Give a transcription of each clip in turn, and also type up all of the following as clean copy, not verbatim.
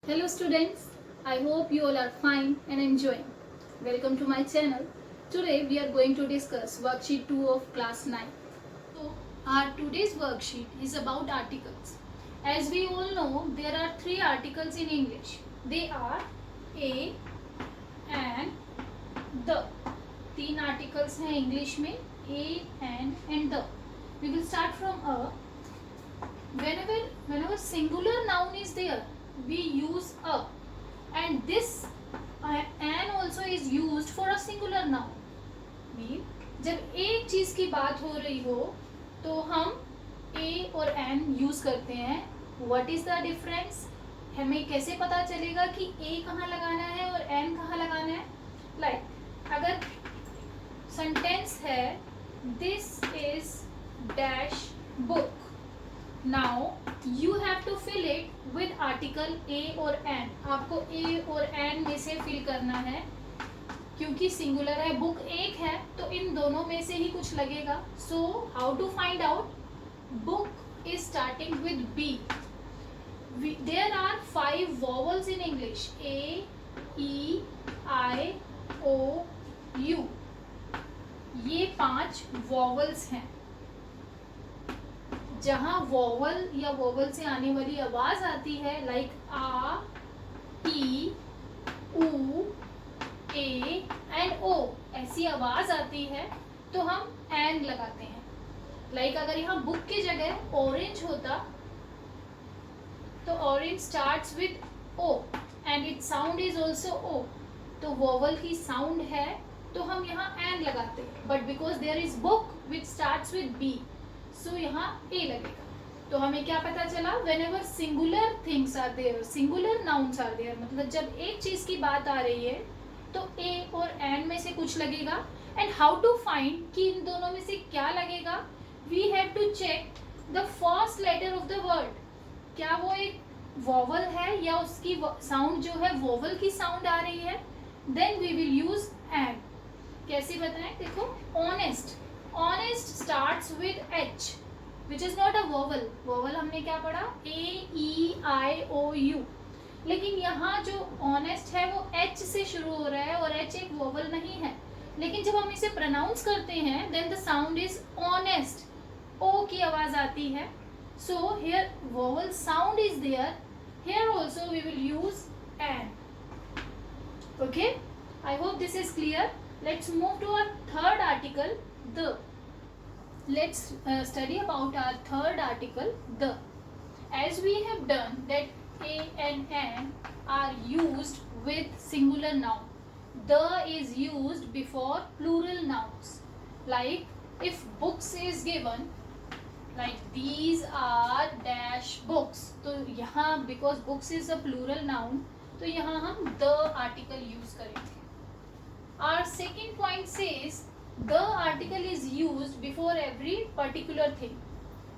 Hello students, I hope you all are fine and enjoying. Welcome to my channel. Today we are going to discuss worksheet 2 of class 9. So our today's worksheet is about articles. As we all know, there are 3 articles in English. They are a and the. 3 articles हैं English में a and the. We will start from a. Whenever singular noun is there, we use a, and this an also is used for a singular noun. Mean जब एक चीज की बात हो रही हो तो हम a और an यूज करते हैं. What is the difference? हमें कैसे पता चलेगा कि a कहाँ लगाना है और n कहाँ लगाना है? लाइक अगर सेंटेंस है this is dash book. Now you have to fill it with article a और n. आपको a और n में से फिल करना है. क्योंकि सिंगुलर है, बुक एक है, तो इन दोनों में से ही कुछ लगेगा. So how to find out? Book is starting with B. There are 5 vowels in English: A, E, I, O, U. ये 5 vowels हैं. जहाँ वोवल या वोवल से आने वाली आवाज आती है लाइक आ, ई, ऊ, ए एंड ओ, ऐसी आवाज आती है तो हम एन लगाते हैं. लाइक अगर यहाँ बुक की जगह ऑरेंज होता तो orange starts with O and it sound is also O, तो वोवल की साउंड है तो हम यहाँ एन लगाते हैं. But because there is book which starts with B, so यहाँ ए लगेगा. तो हमें क्या पता चला? Whenever singular things are there, singular nouns are there, मतलब जब एक चीज की बात आ रही है तो ए और एन में से कुछ लगेगा. एंड हाउ टू फाइंड कि इन दोनों में से क्या लगेगा? We have to check the first letter of the word. क्या वो एक वोवल है या उसकी साउंड जो है वोवल की साउंड आ रही है? Then we will use an. कैसे बताएं? देखो, honest. Honest starts with H, which is not a vowel. Vowel हमने क्या पढ़ा? A, E, I, O, U. लेकिन यहाँ जो honest है वो H से शुरू हो रहा है और H एक vowel नहीं है. लेकिन जब हम इसे pronounce करते हैं then the sound is honest. O की आवाज आती है. So here vowel sound is there. Here also we will use an. Okay? I hope this is clear. Let's move to our third article, the. Let's study about our third article, the. As we have done that a and an are used with singular noun, the is used before plural nouns. Like if books is given, like these are dash books, तो यहाँ because books is a plural noun, तो यहाँ हम the article use करेंगे. Our second point says the article is used before every particular thing.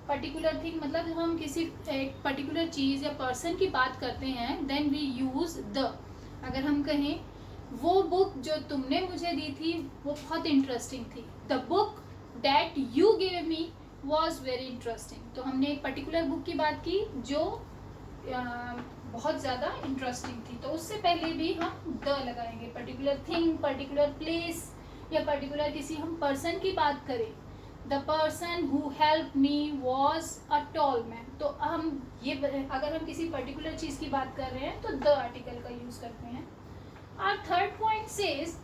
Particular thing मतलब जब हम किसी एक पर्टिकुलर चीज़ या पर्सन की बात करते हैं then we use the. अगर हम कहें वो बुक जो तुमने मुझे दी थी वो बहुत इंटरेस्टिंग थी. The book that you gave me was very interesting. तो हमने एक पर्टिकुलर बुक की बात की जो बहुत ज़्यादा इंटरेस्टिंग थी, तो उससे पहले भी हम द लगाएंगे. पर्टिकुलर थिंग, पर्टिकुलर प्लेस या पर्टिकुलर किसी हम पर्सन की बात करें, the person who help me was a tall man, तो हम ये अगर हम किसी पर्टिकुलर चीज़ की बात कर रहे हैं तो द आर्टिकल का यूज़ करते हैं. Our third point says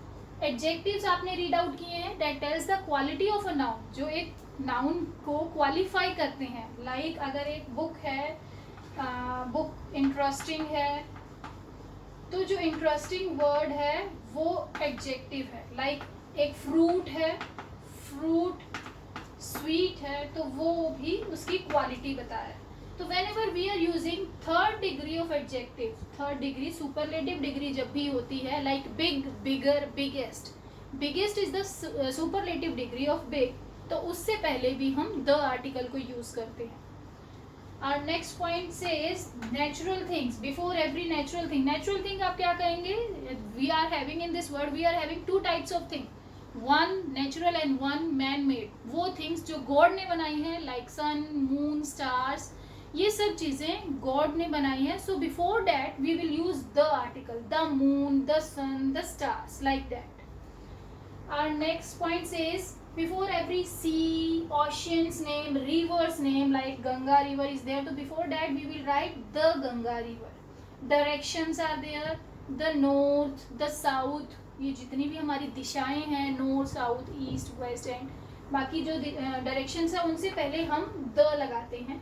adjectives आपने रीड आउट किए हैं that tells the quality of a noun, जो एक नाउन को क्वालिफाई करते हैं. लाइक अगर एक बुक है, बुक इंटरेस्टिंग है, तो जो इंटरेस्टिंग वर्ड है वो एडजेक्टिव है. लाइक एक फ्रूट है, फ्रूट स्वीट है, तो वो भी उसकी क्वालिटी बताया है. तो whenever we are using third degree of adjective, third degree superlative degree जब भी होती है, like big, bigger, biggest. Biggest is the superlative degree of big, तो उससे पहले भी हम द आर्टिकल को यूज करते हैं. Our next point says natural things. Before every natural thing. Natural thing आप क्या कहेंगे? We are having in this word, we are having 2 types of thing. One natural and one man made. वो things जो God ने बनाई हैं like sun, moon, stars, ये सब चीज़ें गॉड ने बनाई हैं. So before that we will use the article, the moon, the sun, the stars, like that. Our next point says before every sea, ocean's name, river's name, like Ganga river is there, so before that we will write the Ganga river. Directions are there, the north, the south, ये जितनी भी हमारी दिशाएं हैं, north, south, east, west and बाकी जो directions है उनसे पहले हम द लगाते हैं.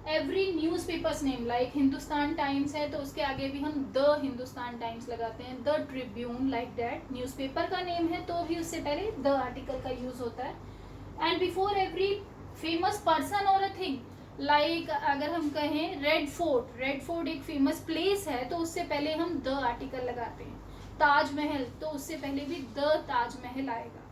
Every news papers name, like Hindustan times है तो उसके आगे भी हम द हिंदुस्तान टाइम्स लगाते हैं. The Tribune, like that. Newspaper का नेम है तो भी उससे पहले द आर्टिकल का यूज़ होता है. And before every famous person और अ थिंग, लाइक अगर हम कहें रेड फोर्ट, रेड फोर्ट एक फेमस प्लेस है तो उससे पहले हम द आर्टिकल लगाते हैं. ताजमहल, तो उससे पहले भी द ताजमहल आएगा.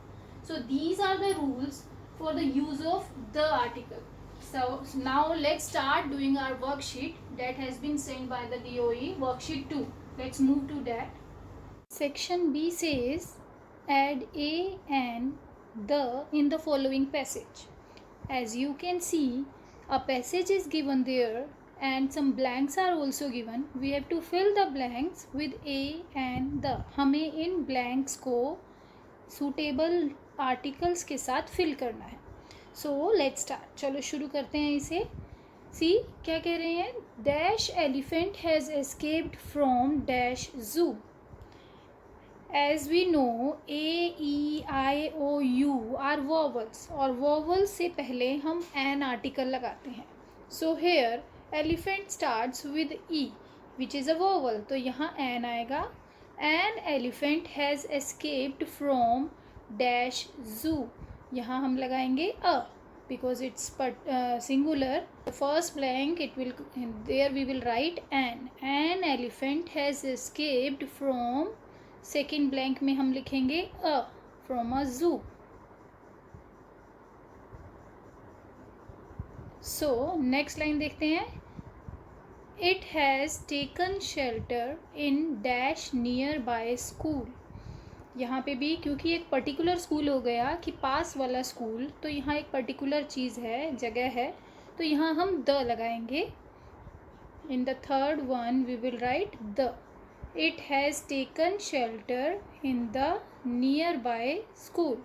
So these are the rules for the use of the article. So now let's start doing our worksheet that has been sent by the DOE, worksheet 2. Let's move to that. Section B says add a and the in the following passage. As you can see, a passage is given there and some blanks are also given. We have to fill the blanks with a and the. हमें इन blanks को suitable articles के साथ fill करना है. So let's start. चलो शुरू करते हैं इसे. सी क्या कह रहे हैं. Dash elephant has escaped from dash zoo. As we know A E I O U are vowels, और वॉवल्स से पहले हम एन आर्टिकल लगाते हैं. So here elephant starts with E which is a vowel, तो यहाँ एन आएगा. An elephant has escaped from dash zoo, यहाँ हम लगाएंगे a because it's singular. First blank it will, there we will write an elephant has escaped from. Second blank में हम लिखेंगे अ from a जू. सो नेक्स्ट लाइन देखते हैं. It has taken shelter in dash near by school. यहाँ पे भी क्योंकि एक पर्टिकुलर स्कूल हो गया कि पास वाला स्कूल, तो यहाँ एक पर्टिकुलर चीज़ है, जगह है, तो यहाँ हम द लगाएंगे. In the third one we will write the. It has taken shelter in the nearby school.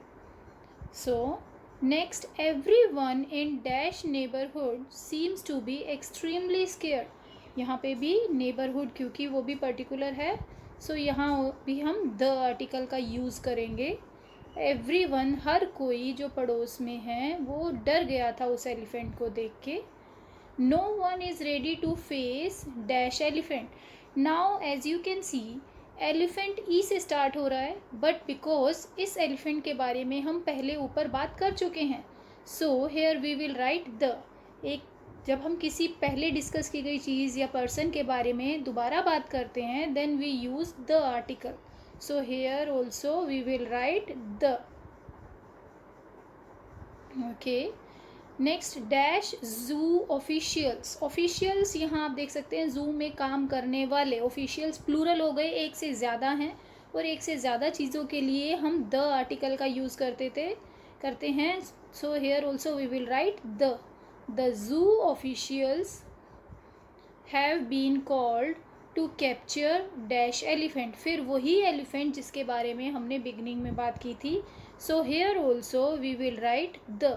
So next, everyone in dash neighbourhood seems to be extremely scared. यहाँ पे भी नेबरहुड क्योंकि वो भी particular है, सो यहाँ भी हम द आर्टिकल का यूज़ करेंगे. एवरी वन, हर कोई जो पड़ोस में है वो डर गया था उस एलिफेंट को देख के. No one is ready to face dash elephant. Now as you can see elephant E से स्टार्ट हो रहा है, बट बिकॉज इस एलिफेंट के बारे में हम पहले ऊपर बात कर चुके हैं, so here we will write the. एक जब हम किसी पहले डिस्कस की गई चीज़ या पर्सन के बारे में दोबारा बात करते हैं, then we use the article. So here also we will write the. Okay. Next, dash zoo officials. Officials यहाँ आप देख सकते हैं, जू में काम करने वाले. ऑफिशियल्स प्लूरल हो गए, एक से ज़्यादा हैं, और एक से ज़्यादा चीज़ों के लिए हम द आर्टिकल का यूज़ करते हैं. So here also we will write the. The zoo officials have been called to capture dash elephant. फिर वही एलिफेंट जिसके बारे में हमने बिगनिंग में बात की थी. So here also we will write the,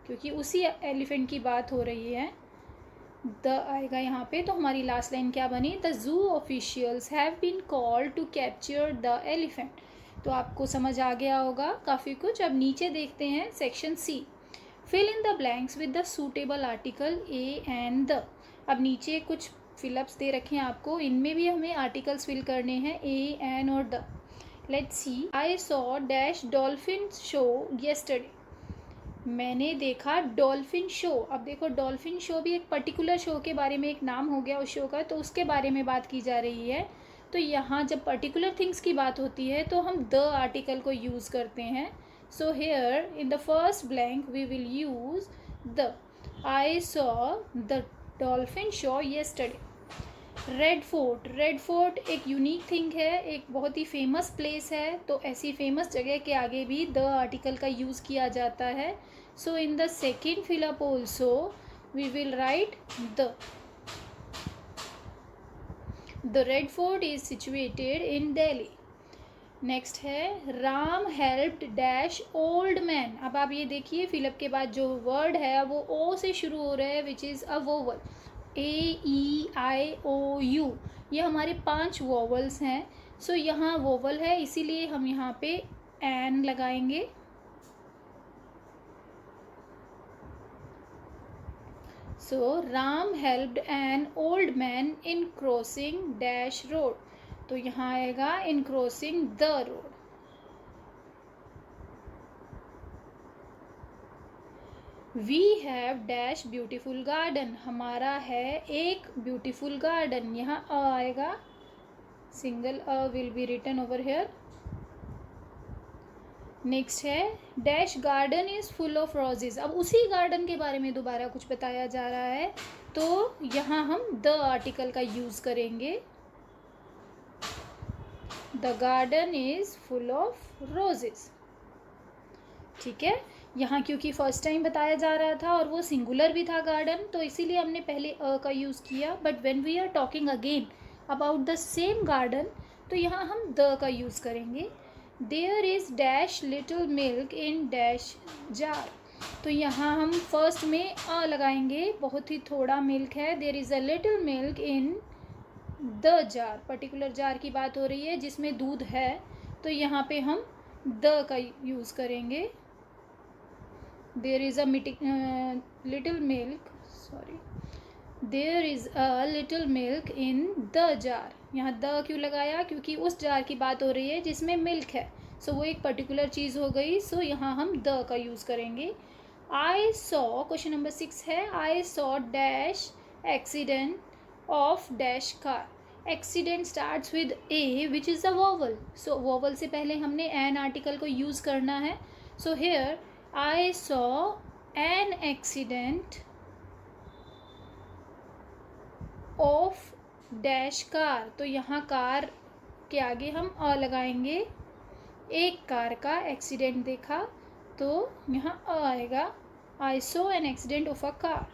क्योंकि उसी एलिफेंट की बात हो रही है. द आएगा यहाँ पे. तो हमारी लास्ट लाइन क्या बनी. The zoo officials have been called to capture the elephant. तो आपको समझ आ गया होगा काफ़ी कुछ. अब नीचे देखते हैं section C. Fill in the blanks with the suitable article a and the. अब नीचे कुछ फिलअप्स दे रखे हैं आपको, इनमें भी हमें आर्टिकल्स फिल करने हैं ए, एन और the. Let's see. I saw dash dolphin show yesterday. मैंने देखा डॉल्फिन शो. अब देखो डॉल्फिन शो भी एक पर्टिकुलर शो के बारे में एक नाम हो गया उस शो का, तो उसके बारे में बात की जा रही है. तो यहाँ जब पर्टिकुलर थिंग्स की बात होती है तो हम द आर्टिकल को यूज़ करते हैं. So here in the first blank we will use the. I saw the dolphin show yesterday. Red fort. Red fort एक यूनिक थिंग है, एक बहुत ही फेमस प्लेस है, तो ऐसी फेमस जगह के आगे भी द आर्टिकल का यूज़ किया जाता है. So in the second fill up also we will write the. The Red Fort is situated in Delhi. Next है Ram helped dash old man. अब आप ये देखिए फिलअप के बाद जो वर्ड है वो ओ से शुरू हो रहा है विच इज़ अ वोवल. AEIOU ये हमारे 5 वोवल्स हैं. सो यहाँ वोवल है इसीलिए हम यहाँ पे एन लगाएंगे. So Ram helped an old man in crossing dash road. तो यहाँ आएगा in crossing the road. We have dash beautiful garden. हमारा है एक ब्यूटीफुल गार्डन. यहाँ अ आएगा. Single a will be written over here. Next है dash garden is full of roses. अब उसी गार्डन के बारे में दोबारा कुछ बताया जा रहा है तो यहाँ हम द आर्टिकल का यूज करेंगे. The garden is full of roses. ठीक है. यहाँ क्योंकि फर्स्ट टाइम बताया जा रहा था और वो सिंगुलर भी था गार्डन तो इसीलिए हमने पहले अ का यूज़ किया. But when we are talking again about the same garden तो यहाँ हम द का यूज़ करेंगे. There is dash little milk in dash jar. तो यहाँ हम फर्स्ट में अ लगाएंगे. बहुत ही थोड़ा मिल्क है. There is a little milk in the jar. Particular jar की बात हो रही है जिसमें दूध है तो यहाँ पे हम द का यूज़ करेंगे. There is a little milk there is a little milk in the jar. यहाँ द क्यों लगाया क्योंकि उस जार की बात हो रही है जिसमें मिल्क है. सो वो एक पर्टिकुलर चीज़ हो गई. सो यहाँ हम द का यूज़ करेंगे. आई सॉ क्वेश्चन नंबर 6 है I saw dash accident of dash car. Accident starts with A which is a vowel. So vowel से पहले हमने एन आर्टिकल को यूज़ करना है. So here I saw an accident of dash car. तो यहाँ car के आगे हम अ लगाएंगे. एक कार का एक्सीडेंट देखा तो यहाँ अ आएगा. I saw an accident of a car.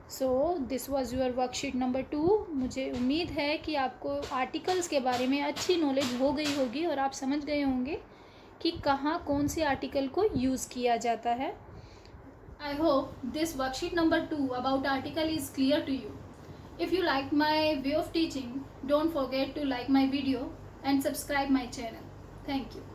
So this was your worksheet number 2. मुझे उम्मीद है कि आपको आर्टिकल्स के बारे में अच्छी नॉलेज हो गई होगी और आप समझ गए होंगे कि कहाँ कौन से आर्टिकल को यूज़ किया जाता है. I hope this worksheet number 2 about article is clear to you. If you like my way of teaching, don't forget to like my video and subscribe my channel. Thank you.